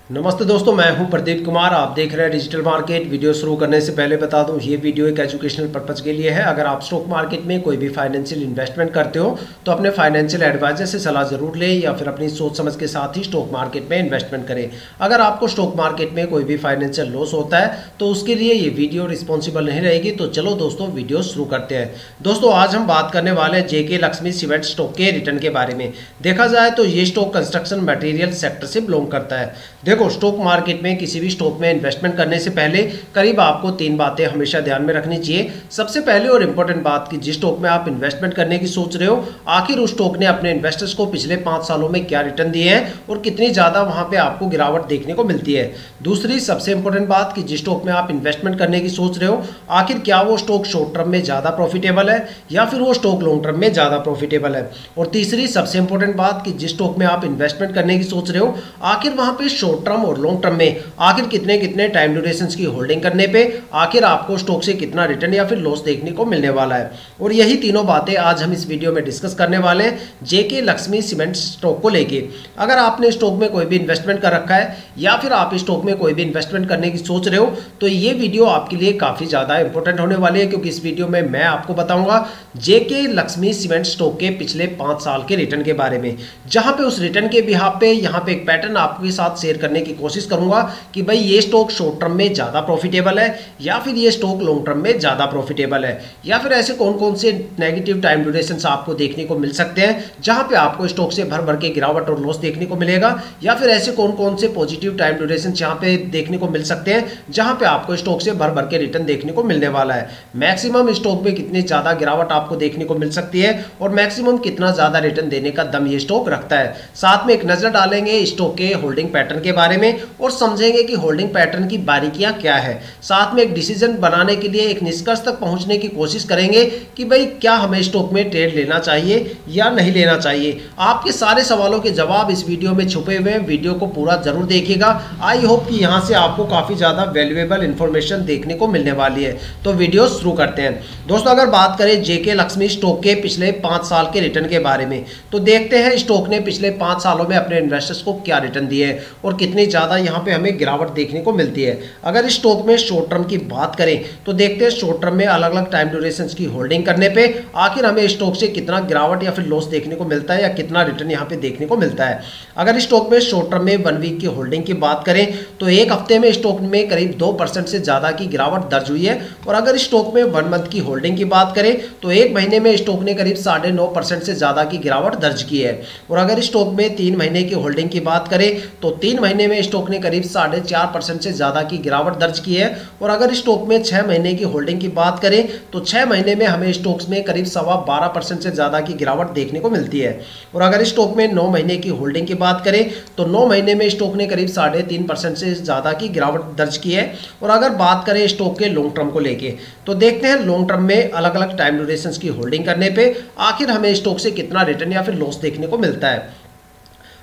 नमस्ते दोस्तों, मैं हूं प्रदीप कुमार। आप देख रहे हैं डिजिटल मार्केट। वीडियो शुरू करने से पहले बता दूं, ये वीडियो एक एजुकेशनल पर्पज़ के लिए है। अगर आप स्टॉक मार्केट में कोई भी फाइनेंशियल इन्वेस्टमेंट करते हो तो अपने फाइनेंशियल एडवाइजर से सलाह जरूर लें या फिर अपनी सोच समझ के साथ ही स्टॉक मार्केट में इन्वेस्टमेंट करें। अगर आपको स्टॉक मार्केट में कोई भी फाइनेंशियल लॉस होता है तो उसके लिए ये वीडियो रिस्पॉन्सिबल नहीं रहेगी। तो चलो दोस्तों, वीडियो शुरू करते हैं। दोस्तों, आज हम बात करने वाले हैं जेके लक्ष्मी सीमेंट स्टॉक के रिटर्न के बारे में। देखा जाए तो ये स्टॉक कंस्ट्रक्शन मटेरियल सेक्टर से बिलोंग करता है। देखो, स्टॉक मार्केट में किसी भी स्टॉक में इन्वेस्टमेंट करने से पहले करीब आपको 3 बातें हमेशा ध्यान में रखनी चाहिए। सबसे पहले और इंपॉर्टेंट बात कि जिस स्टॉक में आप इन्वेस्टमेंट करने की सोच रहे हो, आखिर उस स्टॉक ने अपने इन्वेस्टर्स को पिछले 5 सालों में क्या रिटर्न दिए हैं और कितनी ज्यादा वहां पे आपको गिरावट देखने को मिलती है। दूसरी सबसे इंपॉर्टेंट बात कि जिस स्टॉक में आप इन्वेस्टमेंट करने की सोच रहे हो, आखिर क्या वो स्टॉक शॉर्ट टर्म में ज्यादा प्रॉफिटेबल है या फिर वो स्टॉक लॉन्ग टर्म में ज्यादा प्रॉफिटेबल है। और तीसरी सबसे इंपॉर्टेंट बात कि जिस स्टॉक में आप इन्वेस्टमेंट करने की सोच रहे हो, आखिर वहां पे शॉर्ट टर्म और लॉन्ग टर्म में आखिर कितने कितने टाइम ड्यूरेशन की होल्डिंग करने पे आखिर आपको स्टॉक से कितना रिटर्न या फिर लॉस देखने को मिलने वाला है। और यही तीनों बातें आज हम इस वीडियो में डिस्कस करने वाले हैं जेके लक्ष्मी सीमेंट स्टॉक को लेके। अगर आपने स्टॉक में कोई भी इन्वेस्टमेंट कर रखा है या फिर आप स्टॉक में कोई भी इन्वेस्टमेंट करने की सोच रहे हो तो ये वीडियो आपके लिए काफी ज्यादा इंपॉर्टेंट होने वाली है, क्योंकि इस वीडियो में मैं आपको बताऊंगा जेके लक्ष्मी सीमेंट स्टॉक के पिछले 5 साल के रिटर्न के बारे में, जहां पे उस रिटर्न के बिहाफ पे यहाँ पे एक पैटर्न आपके साथ शेयर करने की कोशिश करूंगा कि भाई ये स्टॉक शॉर्ट टर्म में ज्यादा प्रॉफिटेबल है या फिर ये स्टॉक लॉन्ग टर्म में ज्यादा प्रॉफिटेबल है, या फिर ऐसे कौन कौन से नेगेटिव टाइम ड्यूरेशन आपको देखने को मिल सकते हैं जहां पे आपको स्टॉक से भर भर के गिरावट और लॉस देखने को मिलेगा, या फिर ऐसे कौन कौन से पॉजिटिव टाइम ड्यूरेशन जहां पे देखने को मिल सकते हैं जहां पे आपको स्टॉक से भर भर के रिटर्न देखने को मिलने वाला है। मैक्सिमम स्टॉक में कितनी ज्यादा गिरावट आपको देखने को मिल सकती है और मैक्सिमम कितना ज्यादा रिटर्न देने का दम ये स्टॉक रखता है। साथ में एक नजर डालेंगे स्टॉक के होल्डिंग पैटर्न के बारे में और समझेंगे कि होल्डिंग पैटर्न की बारीकियां क्या है। साथ में एक डिसीजन बनाने के लिए एक निष्कर्ष तक पहुंचने की कोशिश करेंगे कि भाई क्या हमें स्टॉक में ट्रेड लेना चाहिए या नहीं लेना चाहिए। आपके सारे सवालों के जवाब इस वीडियो में छुपे हुए हैं। वीडियो को पूरा जरूर देखिएगा। आई होप कि यहां से आपको काफी ज्यादा वैल्यूएबल इंफॉर्मेशन देखने को मिलने वाली है। तो वीडियो शुरू करते हैं। दोस्तों, अगर बात करें जेके लक्ष्मी स्टॉक के पिछले 5 साल के रिटर्न के बारे में तो देखते हैं स्टॉक ने पिछले 5 सालों में अपने इन्वेस्टर्स को क्या रिटर्न दिए हैं और कितनी ज्यादा यहां पे हमें गिरावट देखने को मिलती है। अगर इस स्टॉक में शॉर्ट टर्म की बात करें तो देखते हैं शॉर्ट टर्म में अलग अलग टाइम ड्यूरेशन की होल्डिंग करने पे आखिर हमें स्टॉक से कितना गिरावट या फिर लॉस देखने को मिलता है या कितना रिटर्न यहां पे देखने को मिलता है। अगर इस स्टॉक में शॉर्ट टर्म में 1 वीक की होल्डिंग की बात करें तो एक हफ्ते में स्टॉक में करीब 2% से ज्यादा की गिरावट दर्ज हुई है। और अगर स्टॉक में 1 मंथ की होल्डिंग की बात करें तो एक महीने में स्टॉक ने करीब 9.5% से ज्यादा की गिरावट दर्ज की है। और अगर स्टॉक में 3 महीने की होल्डिंग की बात करें तो 3 महीने में स्टॉक ने करीब 4.5% से ज्यादा की गिरावट दर्ज की है। और अगर स्टॉक में 6 महीने की होल्डिंग की बात करें तो 6 महीने में हमें स्टॉक्स में करीब 12.25% से ज्यादा की गिरावट देखने को मिलती है। और अगर स्टॉक में 9 महीने की होल्डिंग की बात करें तो 9 महीने में स्टॉक ने करीब 3.5% से ज्यादा की गिरावट दर्ज की है। और अगर बात करें स्टॉक के लॉन्ग टर्म को लेके तो देखते हैं लॉन्ग टर्म में अलग अलग टाइम ड्यूरेशन की होल्डिंग करने पे आखिर हमें स्टॉक से कितना रिटर्न या फिर लॉस देखने को मिलता है।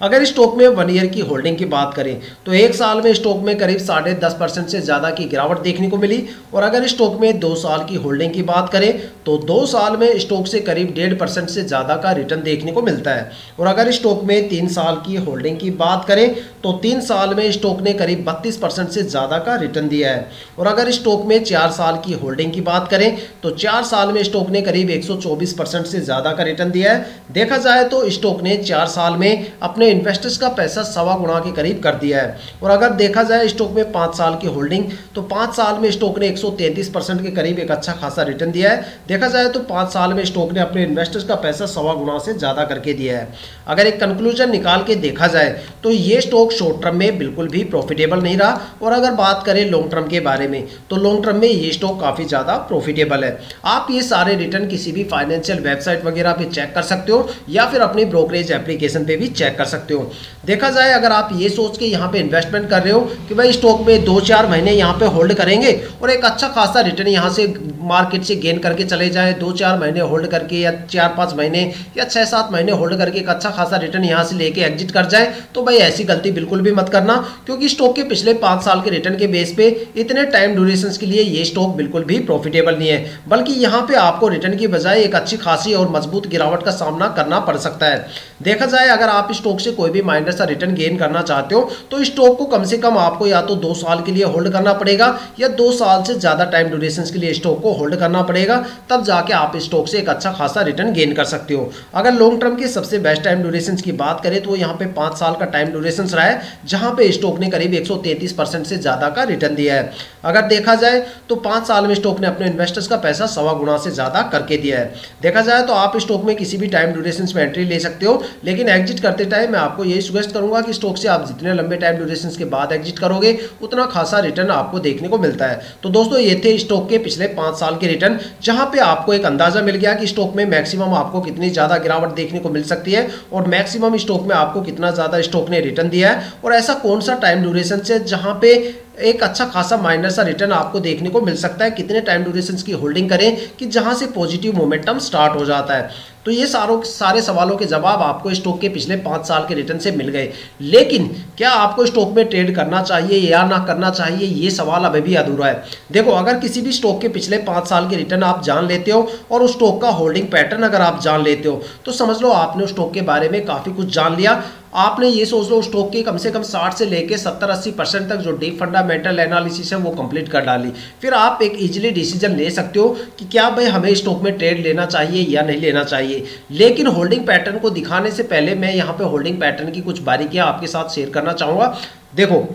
अगर स्टॉक में 1 ईयर की होल्डिंग की बात करें तो एक साल में स्टॉक में करीब 10.5% से ज़्यादा की गिरावट देखने को मिली। और अगर स्टॉक में 2 साल की होल्डिंग की बात करें तो 2 साल में स्टॉक से करीब 1.5% से ज़्यादा का रिटर्न देखने को मिलता है। और अगर स्टॉक में 3 साल की होल्डिंग की बात करें तो 3 साल में स्टॉक ने करीब 32% से ज़्यादा का रिटर्न दिया है। और अगर स्टॉक में 4 साल की होल्डिंग की बात करें तो 4 साल में स्टॉक ने करीब 124% से ज़्यादा का रिटर्न दिया है। देखा जाए तो स्टॉक ने 4 साल में अपने इन्वेस्टर्स का पैसा 1.25 गुना के करीब कर दिया है। और अगर देखा जाए स्टॉक में 5 साल की होल्डिंग तो 5 साल में स्टॉक ने 133% के करीब एक अच्छा खासा रिटर्न दिया है। देखा जाए तो 5 साल में स्टॉक ने अपने इन्वेस्टर्स का पैसा 1.25 गुना से ज़्यादा करके दिया है। अगर एक कंक्लूजन निकाल के देखा जाए तो ये स्टॉक शॉर्ट टर्म में बिल्कुल भी प्रॉफिटेबल नहीं रहा। और अगर बात करें लॉन्ग टर्म के बारे में तो लॉन्ग टर्म में ये स्टॉक काफ़ी ज़्यादा प्रॉफिटेबल है। आप ये सारे रिटर्न किसी भी फाइनेंशियल वेबसाइट वगैरह पे चेक कर सकते हो या फिर अपनी ब्रोकरेज एप्लीकेशन पे भी चेक कर सकते हो। देखा जाए अगर आप ये सोच के यहाँ पे इन्वेस्टमेंट कर रहे हो कि भाई स्टॉक में 2-4 महीने यहाँ पे होल्ड करेंगे और एक अच्छा खासा रिटर्न यहाँ से मार्केट से गेन करके चले जाए, 2-4 महीने होल्ड करके या 4-5 महीने या 6-7 महीने होल्ड करके एक अच्छा खासा रिटर्न यहाँ से लेके एग्जिट कर जाए, तो भाई ऐसी गलती बिल्कुल भी मत करना, क्योंकि स्टॉक के पिछले 5 साल के रिटर्न के बेस पे इतने टाइम ड्यूरेशन के लिए ये स्टॉक बिल्कुल भी प्रॉफिटेबल नहीं है, बल्कि यहाँ पे आपको रिटर्न की बजाय एक अच्छी खासी और मजबूत गिरावट का सामना करना पड़ सकता है। देखा जाए अगर आप स्टॉक से कोई भी माइनर सा रिटर्न गेन करना चाहते हो तो स्टॉक को कम से कम आपको या तो 2 साल के लिए होल्ड करना पड़ेगा या 2 साल से ज़्यादा टाइम ड्यूरेशन के लिए स्टॉक को होल्ड करना पड़ेगा, तब जाके आप स्टॉक से एक अच्छा खासा रिटर्न गेन कर सकते हो। अगर लॉन्ग टर्म के सबसे बेस्ट टाइम ड्यूरेशन की बात करें तो यहाँ पे 5 साल का टाइम ड्यूरेशन रहा है, जहाँ पे स्टॉक ने करीब 133% से ज़्यादा का रिटर्न दिया है। अगर देखा जाए तो 5 साल में स्टॉक ने अपने इन्वेस्टर्स का पैसा 1.25 गुना से ज़्यादा करके दिया है। देखा जाए तो आप स्टॉक में किसी भी टाइम ड्यूरेशन में एंट्री ले सकते हो, लेकिन एग्जिट करते टाइम मैं आपको यही सजेस्ट करूंगा कि स्टॉक से आप जितने लंबे टाइम ड्यूरेशन के बाद एग्जिट करोगे उतना खासा रिटर्न आपको देखने को मिलता है। तो दोस्तों ये थे स्टॉक के पिछले 5 साल के रिटर्न, जहां पे आपको एक अंदाजा मिल गया कि स्टॉक में मैक्सिमम आपको कितनी ज़्यादा गिरावट देखने को मिल सकती है और मैक्सिमम स्टॉक में आपको कितना ज़्यादा स्टॉक ने रिटर्न दिया है, और ऐसा कौन सा टाइम ड्यूरेशन से जहां पे एक अच्छा खासा माइनर सा रिटर्न आपको देखने को मिल सकता है, कितने टाइम ड्यूरेशन की होल्डिंग करें कि जहां से पॉजिटिव मोमेंटम स्टार्ट हो जाता है। तो ये सारे सवालों के जवाब आपको स्टॉक के पिछले 5 साल के रिटर्न से मिल गए, लेकिन क्या आपको स्टॉक में ट्रेड करना चाहिए या ना करना चाहिए, ये सवाल अभी भी अधूरा है। देखो, अगर किसी भी स्टॉक के पिछले 5 साल के रिटर्न आप जान लेते हो और उस स्टॉक का होल्डिंग पैटर्न अगर आप जान लेते हो तो समझ लो आपने उस स्टॉक के बारे में काफ़ी कुछ जान लिया। आपने ये सोच लो स्टॉक के कम से कम 60 से लेके 70-80% तक जो डीप फंडामेंटल एनालिसिस है वो कंप्लीट कर डाली, फिर आप एक इजीली डिसीजन ले सकते हो कि क्या भाई हमें स्टॉक में ट्रेड लेना चाहिए या नहीं लेना चाहिए। लेकिन होल्डिंग पैटर्न को दिखाने से पहले मैं यहाँ पे होल्डिंग पैटर्न की कुछ बारीकियां आपके साथ शेयर करना चाहूँगा। देखो,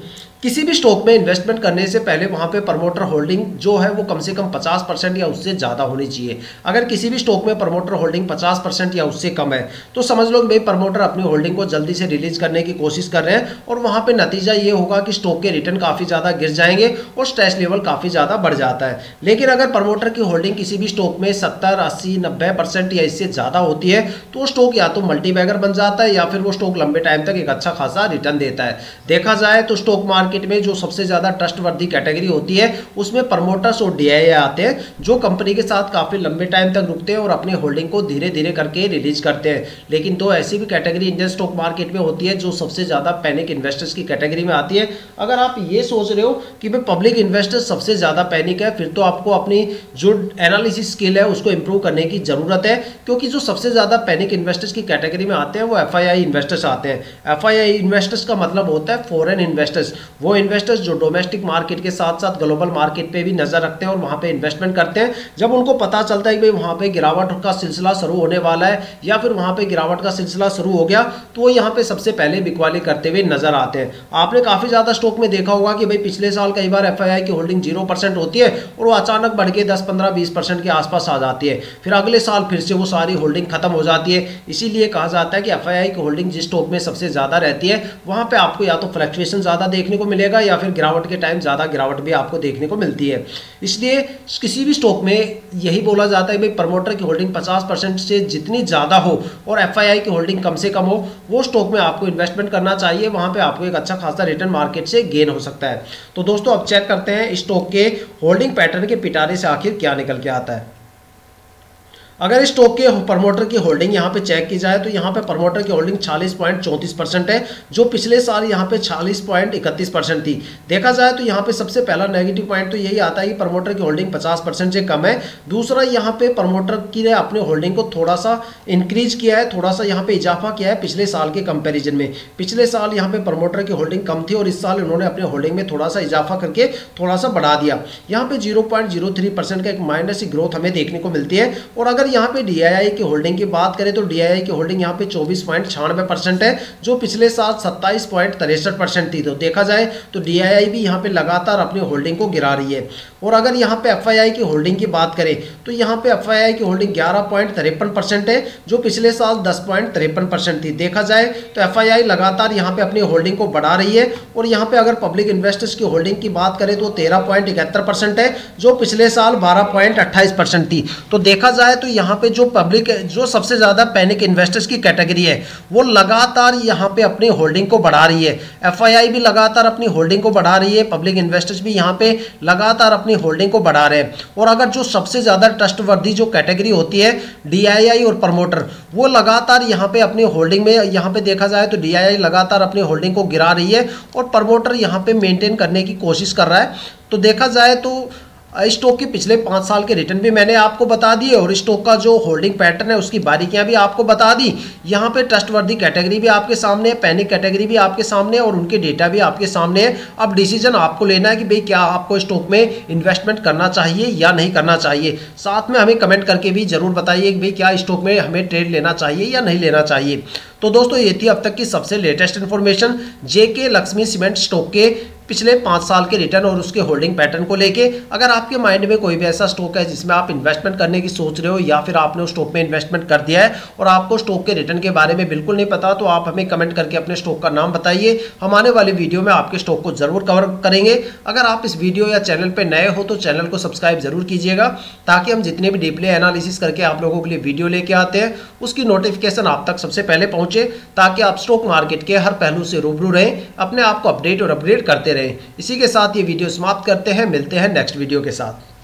किसी भी स्टॉक में इन्वेस्टमेंट करने से पहले वहाँ पे प्रमोटर होल्डिंग जो है वो कम से कम 50% या उससे ज़्यादा होनी चाहिए। अगर किसी भी स्टॉक में प्रमोटर होल्डिंग 50% या उससे कम है तो समझ लो भाई प्रमोटर अपनी होल्डिंग को जल्दी से रिलीज करने की कोशिश कर रहे हैं, और वहाँ पे नतीजा ये होगा कि स्टॉक के रिटर्न काफ़ी ज़्यादा गिर जाएंगे और स्ट्रेस लेवल काफ़ी ज़्यादा बढ़ जाता है। लेकिन अगर प्रमोटर की होल्डिंग किसी भी स्टॉक में 70, 80, 90% या इससे ज़्यादा होती है तो स्टॉक या तो मल्टीबैगर बन जाता है या फिर वो स्टॉक लंबे टाइम तक एक अच्छा खासा रिटर्न देता है। देखा जाए तो स्टॉक मार्केट में जो सबसे ज्यादा ट्रस्टवर्दी कैटेगरी होती है उसमें प्रमोटर्स और डीआईआई आते हैं, जो कंपनी के साथ काफी लंबे टाइम तक रुकते हैं और अपनी होल्डिंग को धीरे धीरे करके रिलीज करते हैं। लेकिन तो ऐसी भी कैटेगरी इंडियन स्टॉक मार्केट में होती है जो सबसे ज्यादा पैनिक इन्वेस्टर्स की कैटेगरी में आती है। अगर आप ये सोच रहे हो कि भाई पब्लिक इन्वेस्टर्स सबसे ज्यादा पैनिक है, फिर तो आपको अपनी जो एनालिसिस स्किल है उसको इंप्रूव करने की जरूरत है, क्योंकि जो सबसे ज्यादा पैनिक इन्वेस्टर्स की कैटेगरी में आते हैं वो एफआईआई इन्वेस्टर्स आते हैं। एफआईआई इन्वेस्टर्स का मतलब होता है फॉरेन इन्वेस्टर्स, वो इन्वेस्टर्स जो डोमेस्टिक मार्केट के साथ साथ ग्लोबल मार्केट पे भी नजर रखते हैं और वहां पे इन्वेस्टमेंट करते हैं। जब उनको पता चलता है कि भाई वहां पे गिरावट का सिलसिला शुरू होने वाला है या फिर वहां पे गिरावट का सिलसिला शुरू हो गया तो वो यहाँ पे सबसे पहले बिकवाली करते हुए नजर आते हैं। आपने काफी ज्यादा स्टॉक में देखा होगा कि भाई पिछले साल कई बार एफआईआई की होल्डिंग 0% होती है और वो अचानक बढ़ के 10, 15, 20% के आसपास आ जाती है, फिर अगले साल फिर से वो सारी होल्डिंग खत्म हो जाती है। इसीलिए कहा जाता है कि एफआईआई की होल्डिंग जिस स्टॉक में सबसे ज्यादा रहती है वहां पे आपको या तो फ्लक्चुएशन ज्यादा देखने को मिलेगा या फिर गिरावट के टाइम ज्यादा गिरावट भी आपको देखने को मिलती है। इसलिए किसी भी स्टॉक में यही बोला जाता है कि भाई प्रमोटर की होल्डिंग 50% से जितनी ज्यादा हो और एफआईआई की होल्डिंग कम से कम हो वो स्टॉक में आपको इन्वेस्टमेंट करना चाहिए, वहां पे आपको एक अच्छा खासा रिटर्न मार्केट से गेन हो सकता है। तो दोस्तों अब चेक करते हैं स्टॉक के होल्डिंग पैटर्न के पिटारे से आखिर क्या निकल के आता है। अगर स्टॉक के प्रमोटर की होल्डिंग यहाँ पे चेक की जाए तो यहाँ पे प्रमोटर की होल्डिंग 46.34% है, जो पिछले साल यहाँ पे 46.31% थी। देखा जाए तो यहाँ पे सबसे पहला नेगेटिव पॉइंट तो यही आता है कि प्रमोटर की होल्डिंग 50% से कम है। दूसरा यहाँ पे प्रमोटर की ने अपने होल्डिंग को थोड़ा सा इंक्रीज किया है, थोड़ा सा यहाँ पे इजाफा किया है पिछले साल के कंपेरिजन में। पिछले साल यहाँ पे प्रमोटर की होल्डिंग कम थी और इस साल उन्होंने अपने होल्डिंग में थोड़ा सा इजाफा करके थोड़ा सा बढ़ा दिया। यहाँ पे 0.03% का एक माइनस ग्रोथ हमें देखने को मिलती है। और अगर यहाँ पे डीआईआई की होल्डिंग की बात करें तो डीआईआई की होल्डिंग यहाँ पे 24.96% है, जो पिछले साल 27.63% थी। तो देखा जाए तो डीआईआई भी यहाँ पे लगातार अपनी होल्डिंग को गिरा रही है। और अगर यहाँ पे एफआईआई की होल्डिंग की बात करें तो यहाँ पे एफआईआई की होल्डिंग 11.53% है, जो पिछले साल 10.53% थी। देखा जाए तो एफआईआई लगातार यहाँ पे अपनी होल्डिंग को बढ़ा रही है। और यहाँ पे अगर पब्लिक इन्वेस्टर्स की होल्डिंग की बात करें तो 13.71% है, जो पिछले साल 12.28% थी। तो देखा जाए तो यहाँ पे जो पब्लिक जो सबसे ज़्यादा पैनिक इन्वेस्टर्स की कैटेगरी है वो लगातार यहाँ पे अपनी होल्डिंग को बढ़ा रही है। एफआईआई भी लगातार अपनी होल्डिंग को बढ़ा रही है, पब्लिक इन्वेस्टर्स भी यहाँ पे लगातार अपनी होल्डिंग को बढ़ा रहे हैं। और अगर जो सबसे ज़्यादा ट्रस्टवर्दी जो कैटेगरी होती है डीआईआई और प्रमोटर, वो लगातार यहाँ पे अपनी होल्डिंग में, यहाँ पे देखा जाए तो डीआईआई लगातार अपनी होल्डिंग को गिरा रही है और प्रमोटर यहाँ पे मेंटेन करने की कोशिश कर रहा है। तो देखा जाए तो स्टॉक के पिछले 5 साल के रिटर्न भी मैंने आपको बता दिए और स्टॉक का जो होल्डिंग पैटर्न है उसकी बारीकियां भी आपको बता दी। यहाँ पे ट्रस्टवर्दी कैटेगरी भी आपके सामने है, पैनिक कैटेगरी भी आपके सामने है और उनके डेटा भी आपके सामने है। अब डिसीजन आपको लेना है कि भाई क्या आपको स्टॉक में इन्वेस्टमेंट करना चाहिए या नहीं करना चाहिए। साथ में हमें कमेंट करके भी जरूर बताइए कि भाई क्या स्टॉक में हमें ट्रेड लेना चाहिए या नहीं लेना चाहिए। तो दोस्तों ये थी अब तक की सबसे लेटेस्ट इन्फॉर्मेशन जेके लक्ष्मी सीमेंट स्टॉक के पिछले 5 साल के रिटर्न और उसके होल्डिंग पैटर्न को लेके। अगर आपके माइंड में कोई भी ऐसा स्टॉक है जिसमें आप इन्वेस्टमेंट करने की सोच रहे हो या फिर आपने उस स्टॉक में इन्वेस्टमेंट कर दिया है और आपको स्टॉक के रिटर्न के बारे में बिल्कुल नहीं पता, तो आप हमें कमेंट करके अपने स्टॉक का नाम बताइए। हम आने वाली वीडियो में आपके स्टॉक को जरूर कवर करेंगे। अगर आप इस वीडियो या चैनल पर नए हो तो चैनल को सब्सक्राइब जरूर कीजिएगा ताकि हम जितने भी डीपली एनालिसिस करके आप लोगों के लिए वीडियो लेके आते हैं उसकी नोटिफिकेशन आप तक सबसे पहले पहुंचे, ताकि आप स्टॉक मार्केट के हर पहलू से रूबरू रहें, अपने आप को अपडेट और अपग्रेड करते रहें। इसी के साथ ये वीडियो समाप्त करते हैं, मिलते हैं नेक्स्ट वीडियो के साथ।